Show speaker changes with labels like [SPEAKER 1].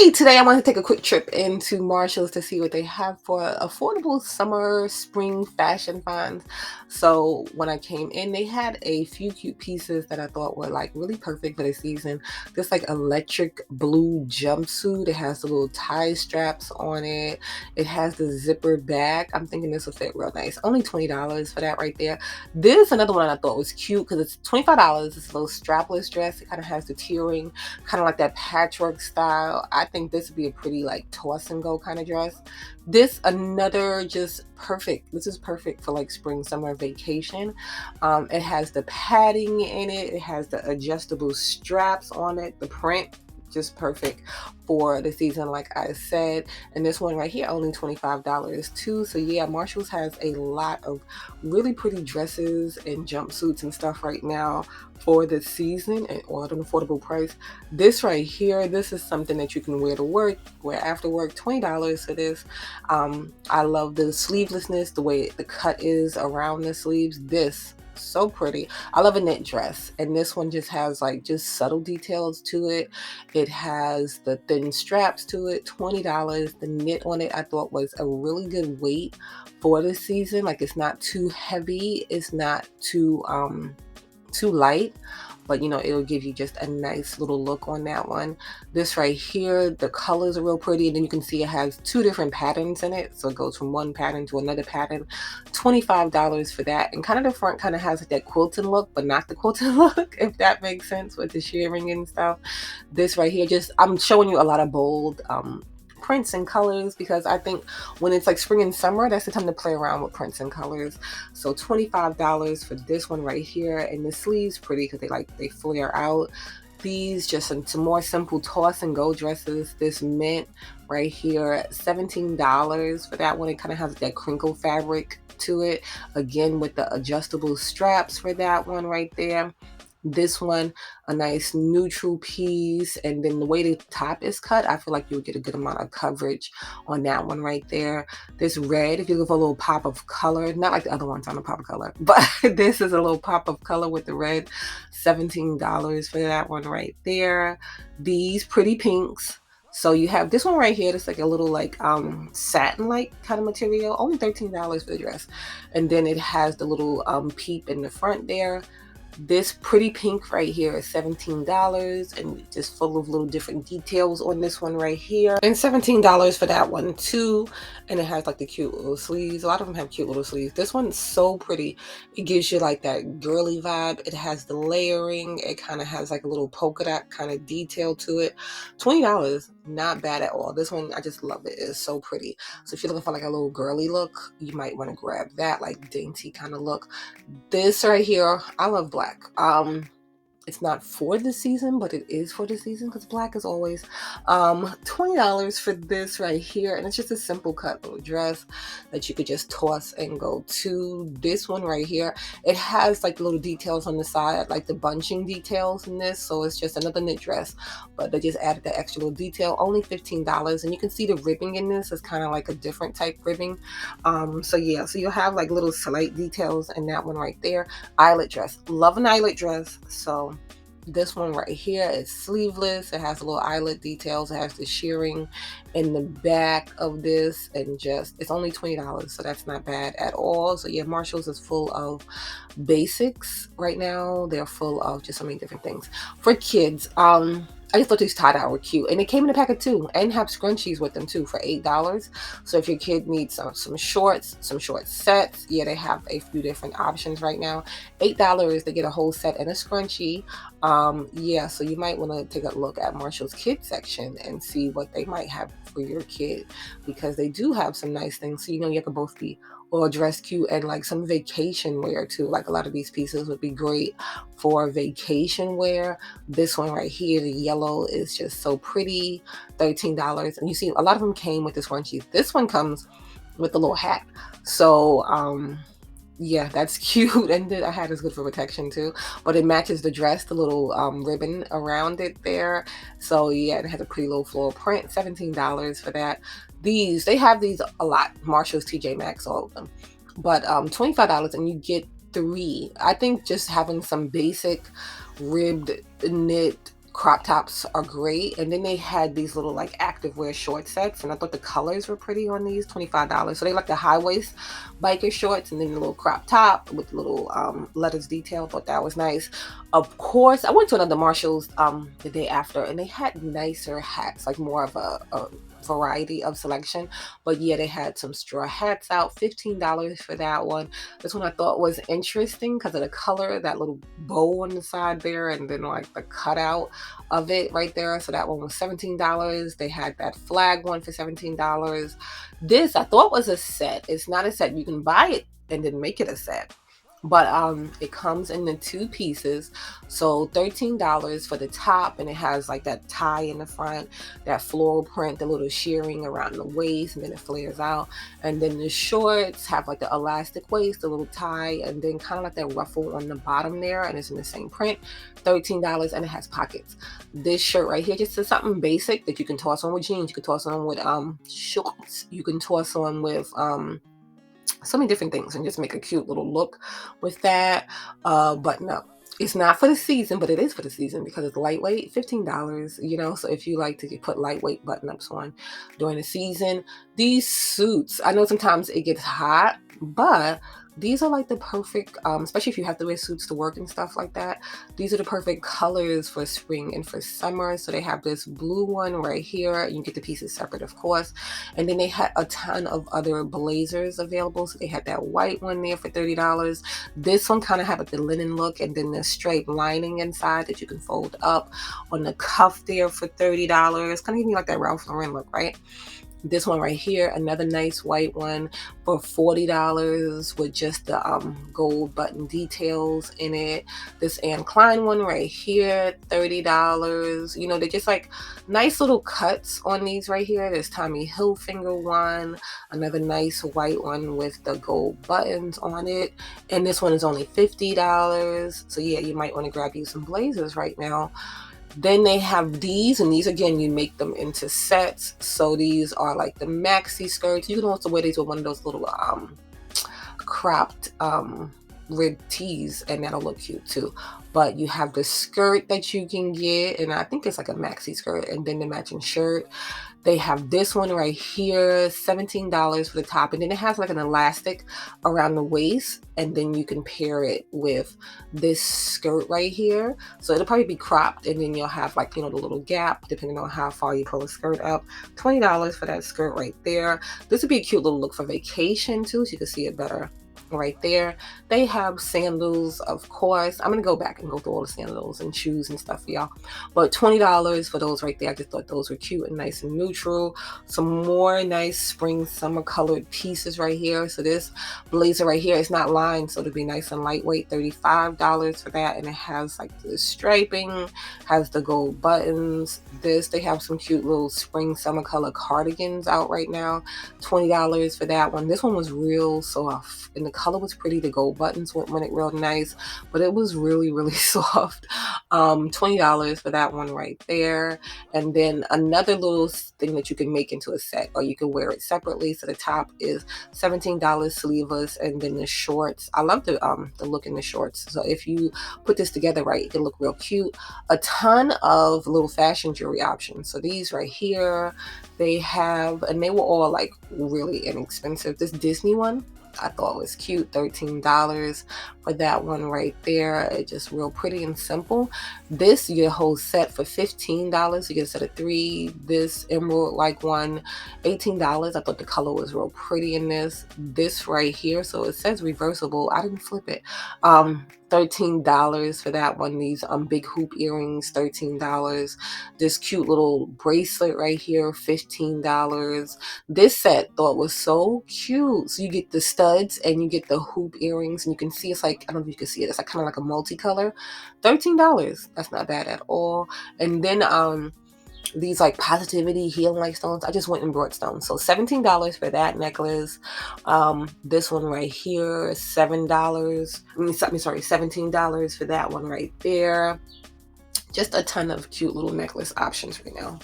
[SPEAKER 1] Hey, today I want to take a quick trip into Marshalls to see what they have for affordable summer spring fashion finds. So when I came in, they had a few cute pieces that I thought were like really perfect for the season. This like electric blue jumpsuit. It has the little tie straps on it. It has the zipper back. I'm thinking this will fit real nice. Only $20 for that right there. This another one I thought was cute because it's $25. It's a little strapless dress. It kind of has the tiering, kind of like that patchwork style. I think this would be a pretty like toss and go kind of dress. This another just perfect. This is perfect for like spring summer vacation. It has the padding in it. It has the adjustable straps on it. The print just perfect for the season, like I said. And this one right here only $25 too. So yeah, Marshalls has a lot of really pretty dresses and jumpsuits and stuff right now for the season and all at an affordable price. This right here, this is something that you can wear to work, wear after work. $20 for this. I love the sleevelessness, the way the cut is around the sleeves. This so pretty. I love a knit dress, and this one just has like just subtle details to it. It has the thin straps to it. $20. The knit on it I thought was a really good weight for the season. Like it's not too heavy, it's not too light, but you know, it'll give you just a nice little look on that one. This right here, the colors are real pretty, and then you can see it has two different patterns in it, so it goes from one pattern to another pattern. $25 for that. And kind of the front kind of has that quilting look, but not the quilting look, if that makes sense, with the shirring and stuff. This right here, just I'm showing you a lot of bold prints and colors because I think when it's like spring and summer, that's the time to play around with prints and colors. So $25 for this one right here. And the sleeves pretty because they flare out. These just some more simple toss and go dresses. This mint right here, $17 for that one. It kind of has that crinkle fabric to it, again with the adjustable straps for that one right there. This one, a nice neutral piece, and then the way the top is cut, I feel like you'll get a good amount of coverage on that one right there. This red, if you look for a little pop of color, not like the other ones on a pop of color, but this is a little pop of color with the red. $17 for that one right there. These pretty pinks. So you have this one right here that's like a little like satin-like kind of material, only $13 for the dress. And then it has the little peep in the front there. This pretty pink right here is $17, and just full of little different details on this one right here. And $17 for that one too. And it has like the cute little sleeves. A lot of them have cute little sleeves. This one's so pretty. It gives you like that girly vibe. It has the layering. It kind of has like a little polka dot kind of detail to it. $20, not bad at all. This one, I just love it. It's so pretty. So if you're looking for like a little girly look, you might want to grab that, like dainty kind of look. This right here, I love black. It's not for the season, but it is for the season because black is always $20 for this right here. And it's just a simple cut little dress that you could just toss and go to. This one right here, it has like little details on the side, like the bunching details in this. So it's just another knit dress, but they just added the extra little detail, only $15. And you can see the ribbing in this is kind of like a different type ribbing. So yeah, so you'll have like little slight details in that one right there. Eyelet dress, love an eyelet dress. So this one right here is sleeveless. It has a little eyelet details. It has the shirring in the back of this, and just it's only $20, so that's not bad at all. So yeah, Marshalls is full of basics right now. They're full of just so many different things for kids. I just thought these tie-dye were cute, and it came in a pack of two and have scrunchies with them too for $8. So if your kid needs some shorts, some short sets, yeah, they have a few different options right now. $8, they get a whole set and a scrunchie. Yeah, so you might want to take a look at Marshall's kids section and see what they might have for your kid, because they do have some nice things. So you know, you can both be all dressed cute and like some vacation wear too. Like a lot of these pieces would be great for vacation wear. This one right here, the yellow, is just so pretty. $13. And you see a lot of them came with this scrunchie. This one comes with a little hat. So yeah, that's cute. And the hat is good for protection too, but it matches the dress, the little ribbon around it there. So yeah, it has a pretty little floral print. $17 for that. These, they have these a lot. Marshalls, TJ Maxx, all of them. But $25, and you get three. I think just having some basic ribbed knit crop tops are great. And then they had these little like activewear short sets, and I thought the colors were pretty on these, $25. So they like the high waist biker shorts, and then the little crop top with the little letters detail. Thought that was nice. Of course, I went to another Marshall's the day after, and they had nicer hats, like more of a variety of selection. But yeah, they had some straw hats out, $15 for that one. This one I thought was interesting because of the color, that little bow on the side there, and then like the cutout of it right there. So that one was $17. They had that flag one for $17. This I thought was a set. It's not a set. You can buy it and then make it a set. But it comes in the 2 pieces. So $13 for the top, and it has like that tie in the front, that floral print, the little shearing around the waist, and then it flares out. And then the shorts have like the elastic waist, the little tie, and then kind of like that ruffle on the bottom there, and it's in the same print. $13, and it has pockets. This shirt right here just is something basic that you can toss on with jeans, you can toss on with shorts, you can toss on with so many different things and just make a cute little look with that. But no, it's not for the season, but it is for the season because it's lightweight, $15, you know. So if you like to put lightweight button-ups on during the season, these suits, I know sometimes it gets hot, but these are like the perfect, especially if you have to wear suits to work and stuff like that. These are the perfect colors for spring and for summer. So they have this blue one right here. You can get the pieces separate, of course. And then they had a ton of other blazers available. So they had that white one there for $30. This one kind of had like the linen look, and then the straight lining inside that you can fold up on the cuff there for $30. Kind of giving you like that Ralph Lauren look, right? This one right here, another nice white one for $40 with just the gold button details in it. This Anne Klein one right here, $30. You know, they're just like nice little cuts on these right here. There's Tommy Hilfiger one, another nice white one with the gold buttons on it. And this one is only $50. So yeah, you might want to grab you some blazers right now. Then they have these, and these again, you make them into sets. So these are like the maxi skirts. You can also wear these with one of those little cropped rib tees, and that'll look cute too. But you have the skirt that you can get, and I think it's like a maxi skirt, and then the matching shirt. They have this one right here, $17 for the top, and then it has like an elastic around the waist, and then you can pair it with this skirt right here. So it'll probably be cropped, and then you'll have like, you know, the little gap depending on how far you pull the skirt up. $20 for that skirt right there. This would be a cute little look for vacation too, so you can see it better right there. They have sandals, of course. I'm gonna go back and go through all the sandals and shoes and stuff for y'all, but $20 for those right there. I just thought those were cute and nice and neutral. Some more nice spring summer colored pieces right here. So this blazer right here is not lined, so it'll be nice and lightweight. $35 for that, and it has like the striping, has the gold buttons. They have some cute little spring summer color cardigans out right now. $20 for that one. This one was real soft, and the color was pretty. The gold buttons went it real nice, but it was really, really soft. $20 for that one right there. And then another little thing that you can make into a set, or you can wear it separately. So the top is $17 sleeveless, and then the shorts. I love the look in the shorts. So if you put this together right, it can look real cute. A ton of little fashion jewelry options. So these right here, they have, and they were all like really inexpensive. This Disney one I thought was cute, $13 for that one right there. It's just real pretty and simple. This, you get a whole set for $15. You get a set of 3. This emerald like one, $18. I thought the color was real pretty in this. This right here, so it says reversible. I didn't flip it. $13 for that one. These big hoop earrings, $13. This cute little bracelet right here, $15. This set thought was so cute. So you get the studs and you get the hoop earrings, and you can see it's like, I don't know if you can see it, it's like kind of like a multicolor. $13. That's not bad at all. And then these like positivity healing like stones, I just went and brought stones. So $17 for that necklace. This one right here is $7. $17 for that one right there. Just a ton of cute little necklace options right now.